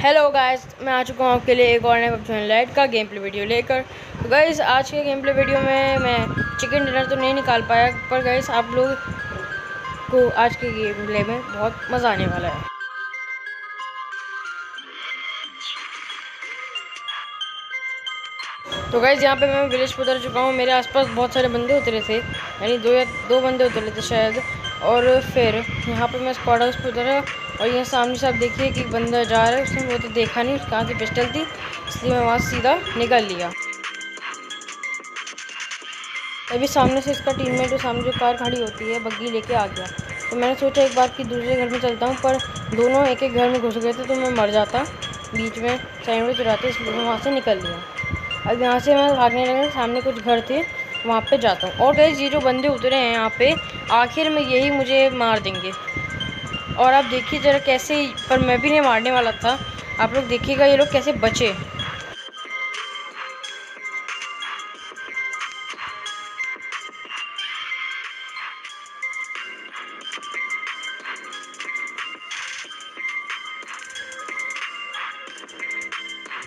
Hello guys, मैं आ चुका हूँ आपके लिए एक और नए पबजी लाइट का गेम प्ले वीडियो लेकर। तो गाइस, आज के गेम प्ले वीडियो में मैं चिकन डिनर तो नहीं निकाल पाया, पर गाइस आप लोग को आज के गेम प्ले में बहुत मज़ा आने वाला है। तो गाइस, यहाँ पे मैं विलेज पर उतर चुका हूँ। मेरे आसपास बहुत सारे बंदे उतरे थे, यानी दो बंदे उतरे थे शायद। और फिर यहाँ पे मैं स्क्वाड हाउस पर उतरा और यहाँ सामने से आप देखिए कि एक बंदा जा रहा है। उसने वो तो देखा नहीं कहाँ से पिस्टल थी, इसलिए मैं वहाँ से सीधा निकल लिया। तभी सामने से इसका टीममेट जो सामने जो कार खड़ी होती है बग्गी लेके आ गया। तो मैंने सोचा एक बार कि दूसरे घर में चलता हूँ, पर दोनों एक एक घर में घुस गए थे तो मैं मर जाता बीच में सैंडविच चुराते, इसलिए मैं वहाँ से निकल लिया। अब यहाँ से मैं भागने लगा, सामने कुछ घर थे वहाँ पे जाता हूँ। और गाइस, ये जो बंदे उतरे हैं यहाँ पे, आखिर में यही मुझे मार देंगे। और आप देखिए ज़रा कैसे, पर मैं भी नहीं मारने वाला था। आप लोग देखिएगा ये लोग कैसे बचे।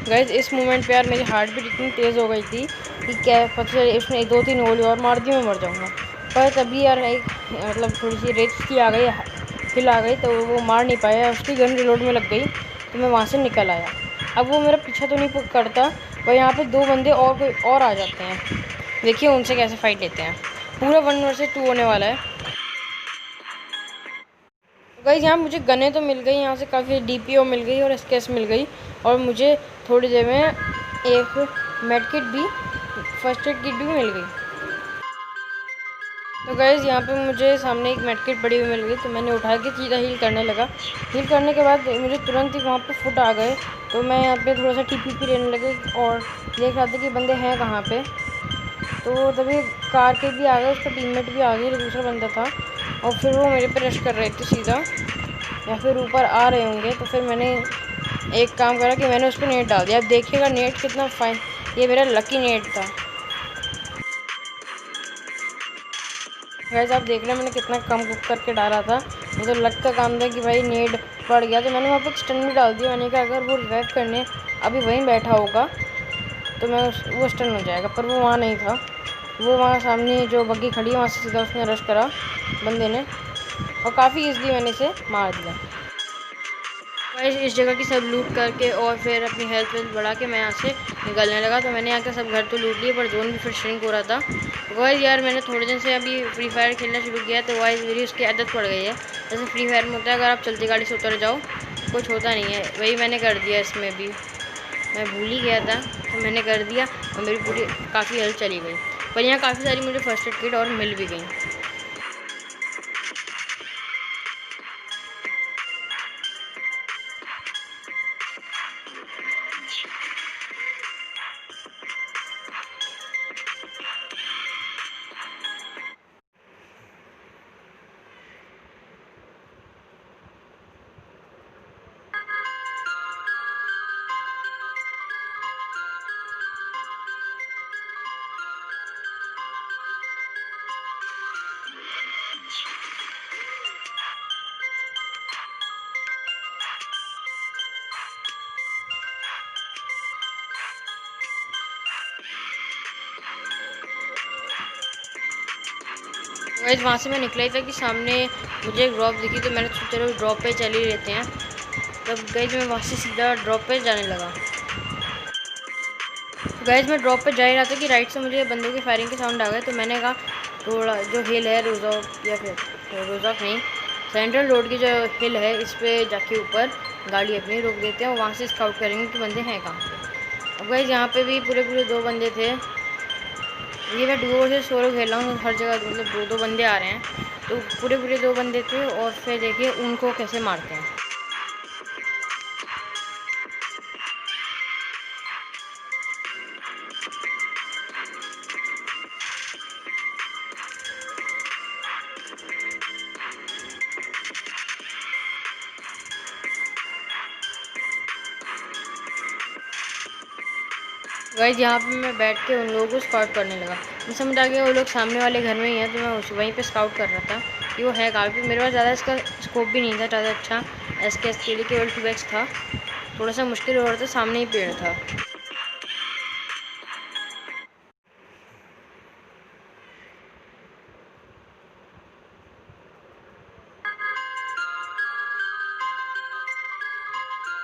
गाइज, इस मोमेंट पे यार मेरी हार्ट बीट इतनी तेज़ हो गई थी कि क्या पता चले इसने 2-3 गोली और मार दी, मैं मर जाऊंगा। पर तभी यार एक मतलब थोड़ी सी रेस की आ गई, हिल आ गई, तो वो मार नहीं पाया। उसकी गन रिलोड में लग गई तो मैं वहाँ से निकल आया। अब वो मेरा पीछा तो नहीं करता, पर यहाँ पे दो बंदे और कोई और आ जाते हैं। देखिए उनसे कैसे फाइट लेते हैं। पूरा 1 वर्सेस 2 होने वाला है। गाइस, यहाँ मुझे गनें तो मिल गई, यहाँ से काफ़ी डीपीओ मिल गई और एसकेएस मिल गई। और मुझे थोड़ी देर में एक मेड किट भी, फर्स्ट एड किट भी मिल गई। तो गाइस, यहाँ पे मुझे सामने एक मेड किट पड़ी हुई मिल गई, तो मैंने उठा के सीधा हील करने लगा। हील करने के बाद मुझे तुरंत ही वहाँ पे फुट आ गए, तो मैं यहाँ पे थोड़ा सा टीपीपी लेने लगे और देख रहा था कि बंदे हैं कहाँ पे। तो तभी कार के भी आ गए, उसका टीममेट भी आ गया, दूसरा बंदा था। और फिर वो मेरे पे रश कर रहे थे सीधा, या फिर ऊपर आ रहे होंगे। तो फिर मैंने एक काम करा कि मैंने उस पर नेट डाल दिया। अब देखिएगा नेट कितना फाइन, ये मेरा लकी नेट था। गाइस, आप देख रहे हैं मैंने कितना कम कुक करके डाला था। मुझे लक का काम था कि भाई नेट पड़ गया, तो मैंने वहाँ पर स्टन भी डाल दिया। मैंने कहा अगर वो रिवाइव करने अभी वहीं बैठा होगा तो मैं वो स्टन हो जाएगा, पर वो वहाँ नहीं था। वो वहाँ सामने जो बग्गी खड़ी है वहाँ से सीधा उसने रश करा बंदे ने, और काफ़ी ईजिली मैंने इसे मार दिया। गाइस, इस जगह की सब लूट करके और फिर अपनी हेल्थ वेल्थ बढ़ा के मैं यहाँ से निकलने लगा। तो मैंने यहाँ के सब घर तो लूट लिए, पर जोन भी फिर श्रिंक हो रहा था। गाइस यार, मैंने थोड़े दिन से अभी फ्री फायर खेलना शुरू किया, तो गाइस मेरी उसकी आदत पड़ गई है। जैसे फ्री फायर में होता है अगर आप चलती गाड़ी से उतर जाओ कुछ होता नहीं है, वही मैंने कर दिया इसमें भी। मैं भूल ही गया था तो मैंने कर दिया और मेरी पूरी काफ़ी हेल्थ चली गई। पर यहाँ काफ़ी सारी मुझे फर्स्ट एड किट और मिल भी गई। गाइस, वहाँ से मैं निकला ही था कि सामने मुझे एक ड्रॉप दिखी, तो मैंने सोचा चलो ड्रॉप पे चल ही लेते हैं। तब गाइस मैं वहाँ से सीधा ड्रॉप पे जाने लगा। गाइस, मैं ड्रॉप पे जा ही रहा था कि राइट से मुझे बंदों की फायरिंग के साउंड आ गए। तो मैंने कहा थोड़ा जो हिल है रोज़ॉक, या फिर रोज़ॉक नहीं, सेंट्रल रोड की जो हिल है इस पर जाके ऊपर गाड़ी अपनी रोक देते हैं और वहाँ से स्काउट करेंगे कि बंदे हैं कहाँ पे। अब गाइस, यहाँ पे भी पूरे पूरे 2 बंदे थे। ये मैं डुओ से सोलो खेल रहा हूँ, हर जगह मतलब 2-2 बंदे आ रहे हैं, तो पूरे पूरे 2 बंदे थे। और फिर देखिए उनको कैसे मारते हैं। गाइस, यहाँ पे मैं बैठ के उन लोगों को स्काउट करने लगा। मुझे समझ आ गया वो लोग सामने वाले घर में ही हैं, तो मैं उस वहीं पे स्काउट कर रहा था कि वो है कहाँ पे। मेरे पास ज़्यादा इसका स्कोप भी नहीं था ज़्यादा अच्छा, एसकेएस के लिए केवल 2x था। थोड़ा सा मुश्किल हो रहा था, सामने ही पेड़ था।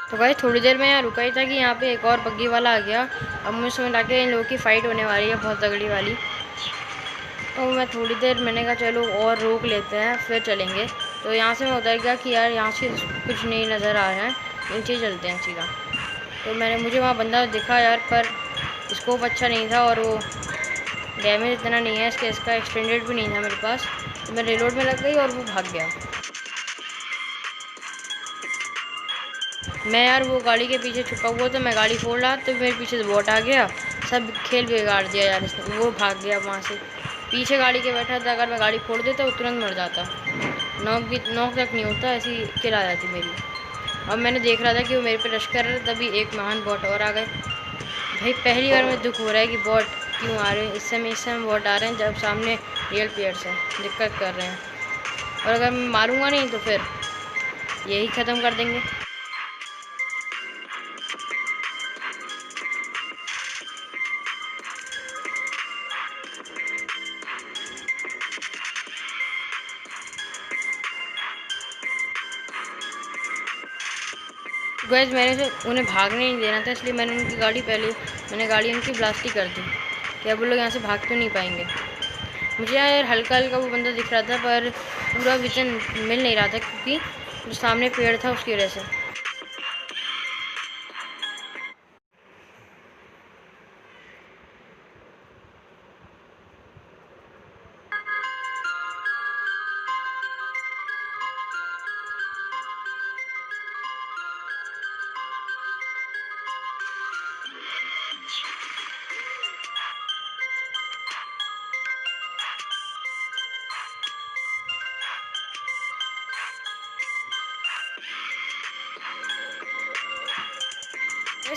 तो भाई थोड़ी देर में यहाँ रुका ही था कि यहाँ पे एक और बग्गी वाला आ गया। अब मुझे समझ आ गया इन लोगों की फ़ाइट होने वाली है, बहुत तगड़ी वाली। तो मैं थोड़ी देर मैंने कहा चलो और रोक लेते हैं फिर चलेंगे। तो यहाँ से मैं उतर गया कि यार यहाँ से कुछ नहीं नज़र आ रहा है, नीचे चलते हैं सीधा। तो मुझे वहाँ बंदा दिखा यार, पर स्कोप अच्छा नहीं था और वो डैमेज इतना नहीं है इसका एक्सटेंडेड भी नहीं था मेरे पास। तो मैं रिलोड में लग गई और वो भाग गया। मैं यार वो गाड़ी के पीछे छुपा हुआ था, मैं गाड़ी फोड़ रहा तो मेरे पीछे से बॉट आ गया, सब खेल बिगाड़ दिया यार इसने। वो भाग गया वहाँ से, पीछे गाड़ी के बैठा था। अगर मैं गाड़ी फोड़ देता वो तुरंत मर जाता, नॉक तक नहीं होता, ऐसी किल आ जाती मेरी। अब मैंने देख रहा था कि वो मेरे पे रश कर रहा है, तभी एक महान बॉट और आ गए। भाई पहली बार मुझे दुख हो रहा है कि बॉट क्यों आ रहे हैं इस समय बॉट आ रहे हैं जब सामने रियल प्लेयर्स हैं, दिक्कत कर रहे हैं। और अगर मैं मारूंगा नहीं तो फिर यही ख़त्म कर देंगे। गैस मैंने से उन्हें भागने नहीं देना था, इसलिए मैंने गाड़ी उनकी ब्लास्ट ही कर दी कि अब वो लोग यहाँ से भाग तो नहीं पाएंगे। मुझे यार हल्का हल्का वो बंदा दिख रहा था, पर पूरा विजन मिल नहीं रहा था क्योंकि जो सामने पेड़ था उसकी वजह से।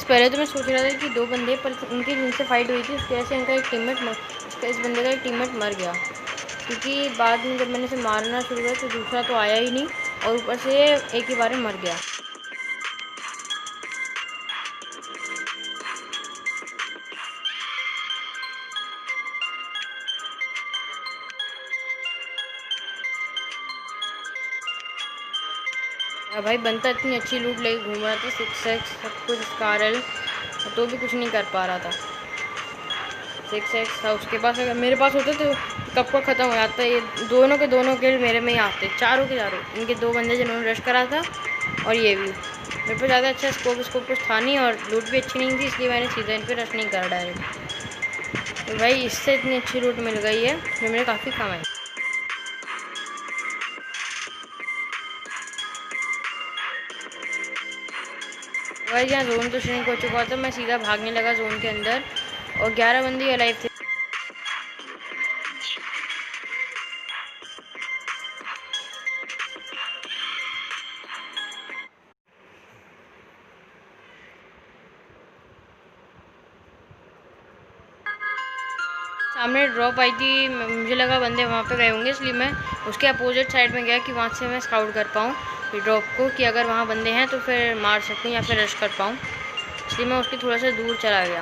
पहले तो मैं सोच रहा था कि दो बंदे, पर उनकी जिनसे फाइट हुई थी उसकी वजह से इस बंदे का एक टीममेट मर गया। क्योंकि बाद में जब मैंने इसे मारना शुरू किया तो दूसरा तो आया ही नहीं, और ऊपर से एक ही बार में मर गया। भाई बनता इतनी अच्छी लूट लेके घूम रहा था, 6x सब कुछ स्कारल, तो भी कुछ नहीं कर पा रहा था। 6x था उसके पास, अगर मेरे पास होते तो कब का ख़त्म हो जाता। ये दोनों के मेरे में ही आते, चारों के चारों। इनके दो बंदे जिन्होंने रश करा था और ये भी। मेरे पे ज़्यादा अच्छा स्कोप कुछ था नहीं और लूट भी अच्छी नहीं थी, इसलिए मैंने सीधा इन पर रश नहीं करा डायरेक्ट। तो भाई इससे इतनी अच्छी लूट मिल गई है जो मेरे काफ़ी कम है। भाई यहाँ जोन तो श्रिंक हो चुका था, मैं सीधा भागने लगा जोन के अंदर और 11 बंदे अलाइव थे। सामने ड्रॉप आई थी, मुझे लगा बंदे वहाँ पे गए होंगे, इसलिए मैं उसके अपोजिट साइड में गया कि वहाँ से मैं स्काउट कर पाऊँ ड्रॉप को, कि अगर वहाँ बंदे हैं तो फिर मार सकूँ या फिर रश कर पाऊँ। इसलिए मैं उसके थोड़ा सा दूर चला गया।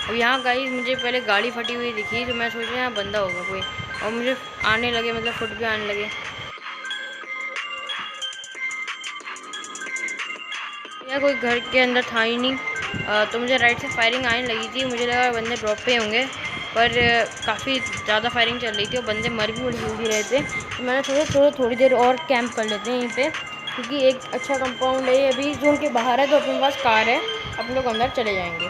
अब यहाँ गाइस मुझे पहले गाड़ी फटी हुई दिखी, तो मैं सोचा यहाँ बंदा होगा कोई, और मुझे आने लगे, मतलब फुट भी आने लगे। या कोई घर के अंदर था ही नहीं। तो मुझे राइट से फायरिंग आने लगी थी, मुझे लगा बंदे ड्रॉप पे होंगे, पर काफ़ी ज़्यादा फायरिंग चल रही थी और बंदे मर भी बड़ी जल्दी रहे थे। तो मैंने सोचा थोड़ी देर और कैंप कर लेते हैं यहीं पे, क्योंकि एक अच्छा कंपाउंड है, अभी जोन के बाहर है, तो अपने पास कार है, अपन लोग अंदर चले जाएंगे।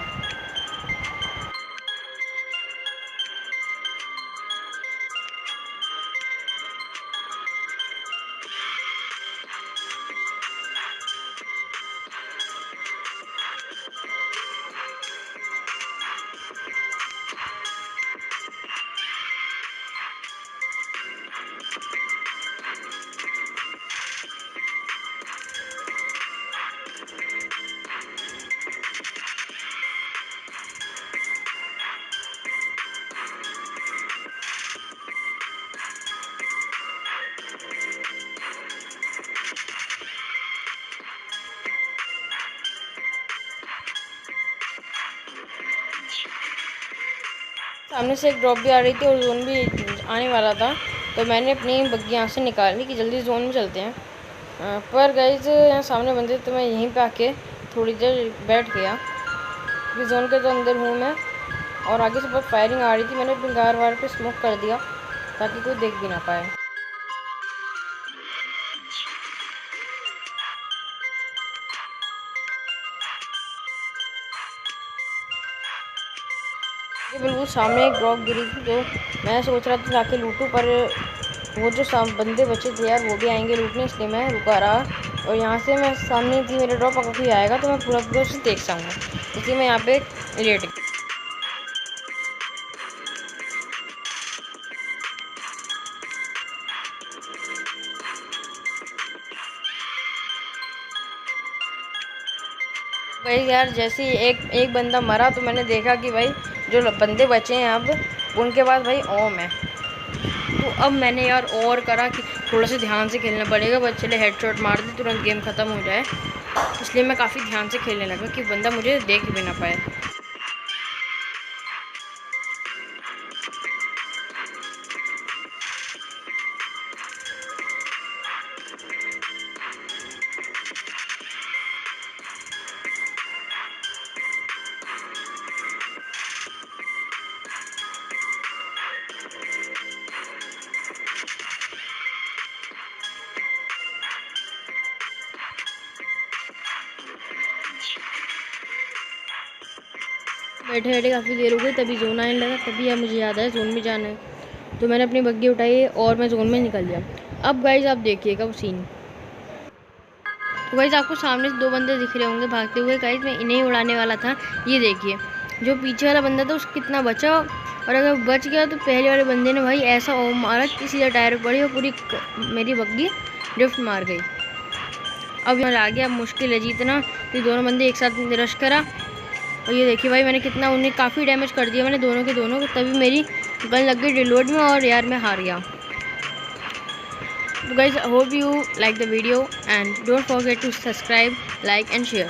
सामने से एक ड्रॉप भी आ रही थी और जोन भी आने वाला था, तो मैंने अपनी बग्गी यहाँ से निकाली कि जल्दी जोन में चलते हैं। पर गाइस यहाँ सामने बंदे, तो मैं यहीं पे आके थोड़ी देर बैठ गया कि जोन के तो अंदर हूँ मैं, और आगे से बहुत फायरिंग आ रही थी। मैंने अपनी कार वार पे स्मोक कर दिया ताकि कोई देख भी ना पाए। ये बिल्कुल सामने एक ड्रॉप गिरी थी, तो मैं सोच रहा था जाके लूटूं, पर वो जो बंदे बचे थे यार वो भी आएंगे लूटने, इसलिए मैं रुका रहा। और यहाँ से मैं सामने थी मेरा ड्रॉप, अगर कोई आएगा तो मैं पूरा पूरा उसे देख सकूँगा, इसलिए मैं यहाँ पे लेट गया। भाई यार जैसे ही एक बंदा मरा, तो मैंने देखा कि भाई जो बंदे बचे हैं अब उनके पास भाई ओम है। तो अब मैंने यार और करा कि थोड़ा सा ध्यान से खेलना पड़ेगा, बस चले हेडशॉट मार दे तुरंत गेम ख़त्म हो जाए, इसलिए मैं काफ़ी ध्यान से खेलने लगा कि बंदा मुझे देख भी ना पाए। बैठे बैठे काफ़ी देर हो गई, तभी जोन आने लगा, तभी यार मुझे याद आया जोन में जाना है, तो मैंने अपनी बग्गी उठाई और मैं जोन में निकल गया। अब गाइज आप देखिएगा वो सीन। तो गाइज आपको सामने से दो बंदे दिख रहे होंगे भागते हुए, गाइज मैं इन्हें ही उड़ाने वाला था। ये देखिए जो पीछे वाला बंदा था उसको कितना बचा, और अगर बच गया तो पहले वाले बंदे ने भाई ऐसा ओम मारा कि सीधा टायर पड़ी और पूरी मेरी बग्गी ड्रिफ्ट मार गई। अब यहाँ आ गया, अब मुश्किल है जीतना, कि दोनों बंदे एक साथ रश करा, और ये देखिए भाई मैंने कितना, उन्हें काफ़ी डैमेज कर दिया मैंने दोनों के दोनों, तभी मेरी गन लग गई रिलोड में और यार मैं हार गया। तो guys hope you like the video and don't forget to subscribe, like and share.